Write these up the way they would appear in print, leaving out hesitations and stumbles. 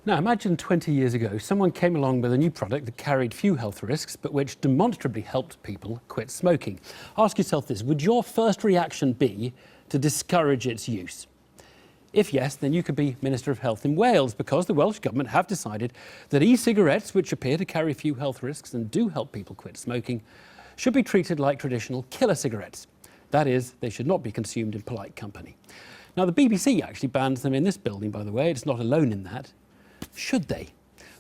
Now imagine 20 years ago someone came along with a new product that carried few health risks but which demonstrably helped people quit smoking. Ask yourself this: would your first reaction be to discourage its use? If yes, then you could be Minister of Health in Wales, because the Welsh Government have decided that e-cigarettes, which appear to carry few health risks and do help people quit smoking, should be treated like traditional killer cigarettes. That is, they should not be consumed in polite company. Now the BBC actually bans them in this building, by the way. It's not alone in that. Should they?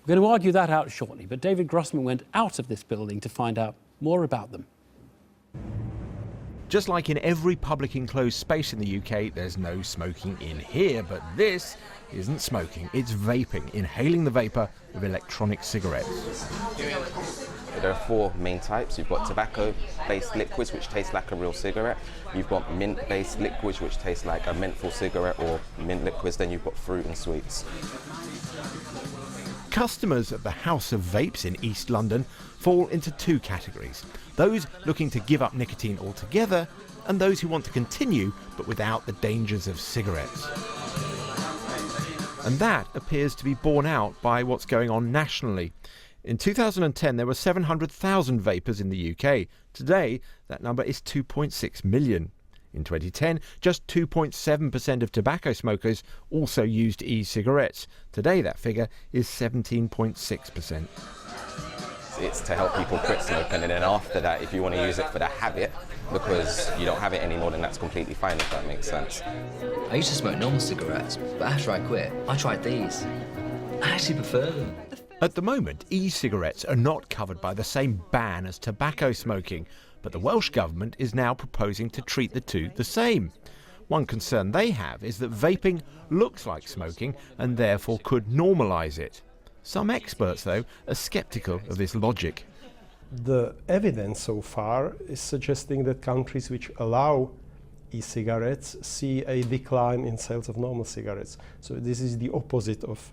We're going to argue that out shortly, but David Grossman went out of this building to find out more about them. Just like in every public enclosed space in the UK, there's no smoking in here, but this isn't smoking, it's vaping, inhaling the vapour of electronic cigarettes. There are four main types. You've got tobacco-based liquids, which taste like a real cigarette. You've got mint-based liquids, which taste like a menthol cigarette or mint liquids. Then you've got fruit and sweets. Customers at the House of Vapes in East London fall into two categories: those looking to give up nicotine altogether, and those who want to continue but without the dangers of cigarettes. And that appears to be borne out by what's going on nationally. In 2010 there were 700,000 vapers in the UK. Today that number is 2.6 million. In 2010, just 2.7% of tobacco smokers also used e-cigarettes. Today that figure is 17.6%. It's to help people quit smoking, and then after that, if you want to use it for the habit, because you don't have it anymore, then that's completely fine, if that makes sense. I used to smoke normal cigarettes, but after I quit, I tried these. I actually prefer them. At the moment, e-cigarettes are not covered by the same ban as tobacco smoking, but the Welsh Government is now proposing to treat the two the same. One concern they have is that vaping looks like smoking and therefore could normalise it. Some experts, though, are sceptical of this logic. The evidence so far is suggesting that countries which allow e-cigarettes see a decline in sales of normal cigarettes. So this is the opposite of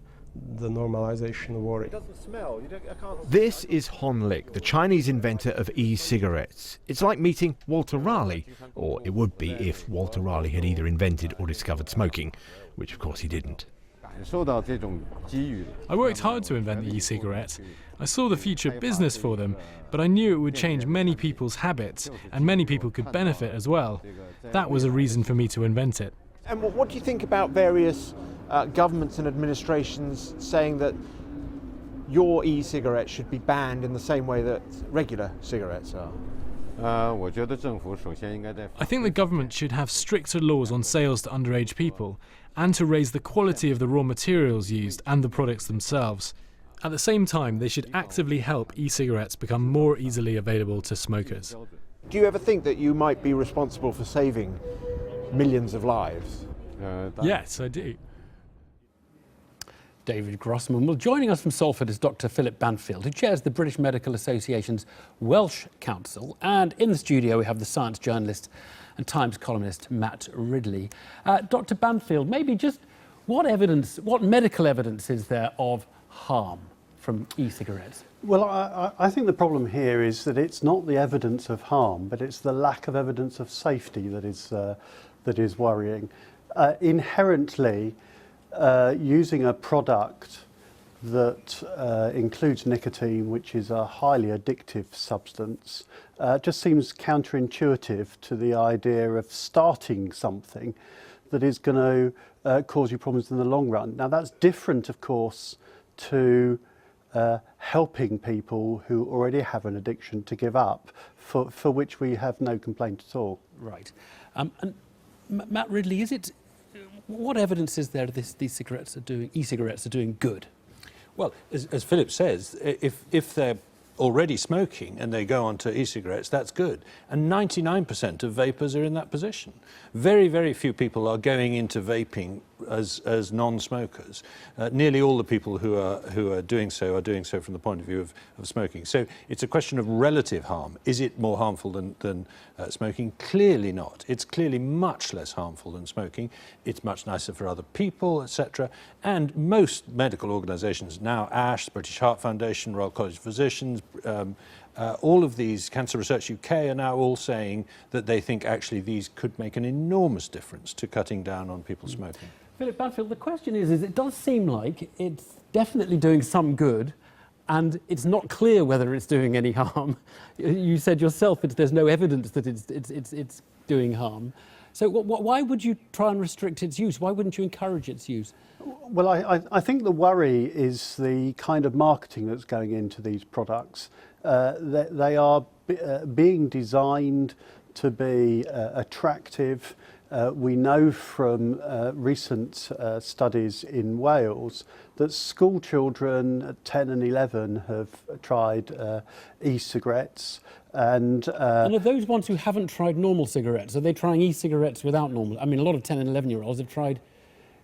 the normalization worry. It doesn't smell. I can't... This is Hon Lik, the Chinese inventor of e-cigarettes. It's like meeting Walter Raleigh, or it would be if Walter Raleigh had either invented or discovered smoking, which of course he didn't. I worked hard to invent the e-cigarette. I saw the future business for them, but I knew it would change many people's habits, and many people could benefit as well. That was a reason for me to invent it. And what do you think about various governments and administrations saying that your e-cigarette should be banned in the same way that regular cigarettes are? I think the government should have stricter laws on sales to underage people, and to raise the quality of the raw materials used and the products themselves. At the same time, they should actively help e-cigarettes become more easily available to smokers. Do you ever think that you might be responsible for saving millions of lives? Yes, I do. David Grossman. Well, joining us from Salford is Dr. Philip Banfield, who chairs the British Medical Association's Welsh Council. And in the studio we have the science journalist and Times columnist Matt Ridley. Dr. Banfield, maybe just what medical evidence is there of harm from e-cigarettes? Well, I think the problem here is that it's not the evidence of harm, but it's the lack of evidence of safety that is worrying. Inherently, using a product that includes nicotine, which is a highly addictive substance, just seems counterintuitive to the idea of starting something that is going to cause you problems in the long run. Now, that's different, of course, to helping people who already have an addiction to give up, for which we have no complaint at all. Right. And Matt Ridley, what evidence is there that these e-cigarettes are doing good? Well, as Philip says, if they're already smoking and they go on to e-cigarettes, that's good. And 99% of vapers are in that position. Very, very few people are going into vaping as non-smokers. Nearly all the people who are doing so from the point of view of smoking. So it's a question of relative harm. Is it more harmful than smoking? Clearly not. It's clearly much less harmful than smoking. It's much nicer for other people, etc. And most medical organisations now, ASH, British Heart Foundation, Royal College of Physicians, All of these, Cancer Research UK are now all saying that they think actually these could make an enormous difference to cutting down on people smoking. Philip Banfield, the question is it does seem like it's definitely doing some good, and it's not clear whether it's doing any harm. You said yourself there's no evidence that it's doing harm. So why would you try and restrict its use? Why wouldn't you encourage its use? Well, I think the worry is the kind of marketing that's going into these products. They are being designed to be attractive. We know from recent studies in Wales that school children at 10 and 11 have tried e-cigarettes. And are those ones who haven't tried normal cigarettes, are they trying e-cigarettes without normal? I mean, a lot of 10 and 11-year-olds have tried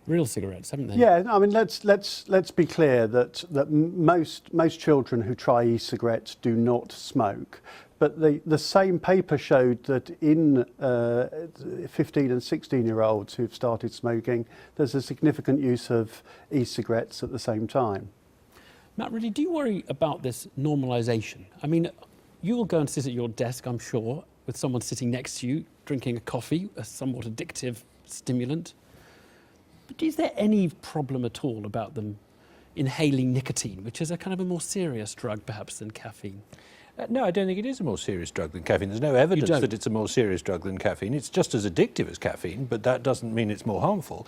real cigarettes, haven't they? Yeah, I mean, let's be clear that most children who try e-cigarettes do not smoke. But the same paper showed that in 15 and 16-year-olds who've started smoking, there's a significant use of e-cigarettes at the same time. Matt, really, do you worry about this normalisation? I mean, you will go and sit at your desk, I'm sure, with someone sitting next to you, drinking a coffee, a somewhat addictive stimulant. But is there any problem at all about them inhaling nicotine, which is a kind of a more serious drug, perhaps, than caffeine? No, I don't think it is a more serious drug than caffeine. There's no evidence that it's a more serious drug than caffeine. It's just as addictive as caffeine, but that doesn't mean it's more harmful.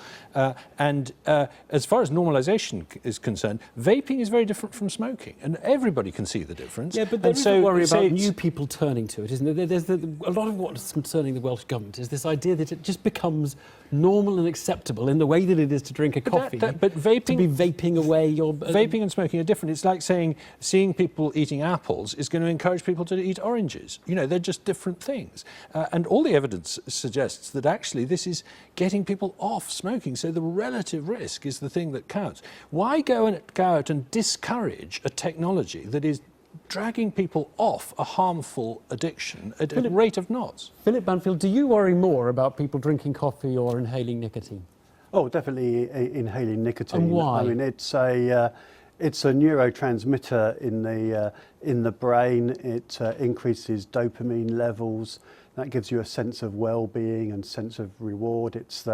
And as far as normalisation is concerned, vaping is very different from smoking, and everybody can see the difference. Yeah, but there's a worry about new people turning to it, isn't there? There's a lot of what's concerning the Welsh Government is this idea that it just becomes normal and acceptable in the way that it is to drink a coffee. But vaping, to be vaping away your... vaping and smoking are different. It's like saying seeing people eating apples is going to encourage people to eat oranges. You know, they're just different things. And all the evidence suggests that actually this is getting people off smoking. So the relative risk is the thing that counts. Why go out and discourage a technology that is dragging people off a harmful addiction at a rate of knots? Philip Banfield, do you worry more about people drinking coffee or inhaling nicotine? Oh, definitely inhaling nicotine. And why? I mean, it's a neurotransmitter in the brain. It increases dopamine levels. That gives you a sense of well-being and sense of reward. It's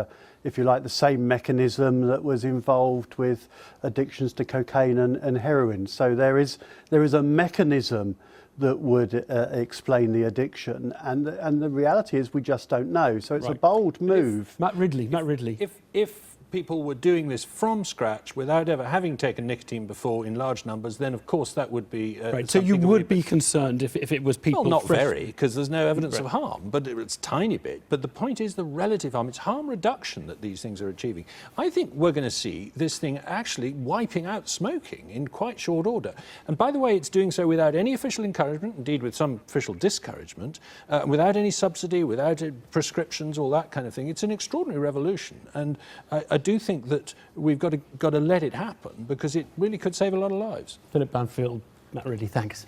if you like, the same mechanism that was involved with addictions to cocaine and heroin. So there is a mechanism that would explain the addiction, and the reality is we just don't know. So it's a bold move. Matt Ridley. If people were doing this from scratch without ever having taken nicotine before in large numbers, then of course that would be right. So you would be concerned if it was people... Well, not very, because there's no evidence of harm, but it's a tiny bit. But the point is the relative harm. It's harm reduction that these things are achieving. I think we're going to see this thing actually wiping out smoking in quite short order. And by the way, it's doing so without any official encouragement, indeed with some official discouragement, without any subsidy, without prescriptions, all that kind of thing. It's an extraordinary revolution. And I do think that we've got to let it happen, because it really could save a lot of lives. Philip Banfield, Matt Ridley, thanks.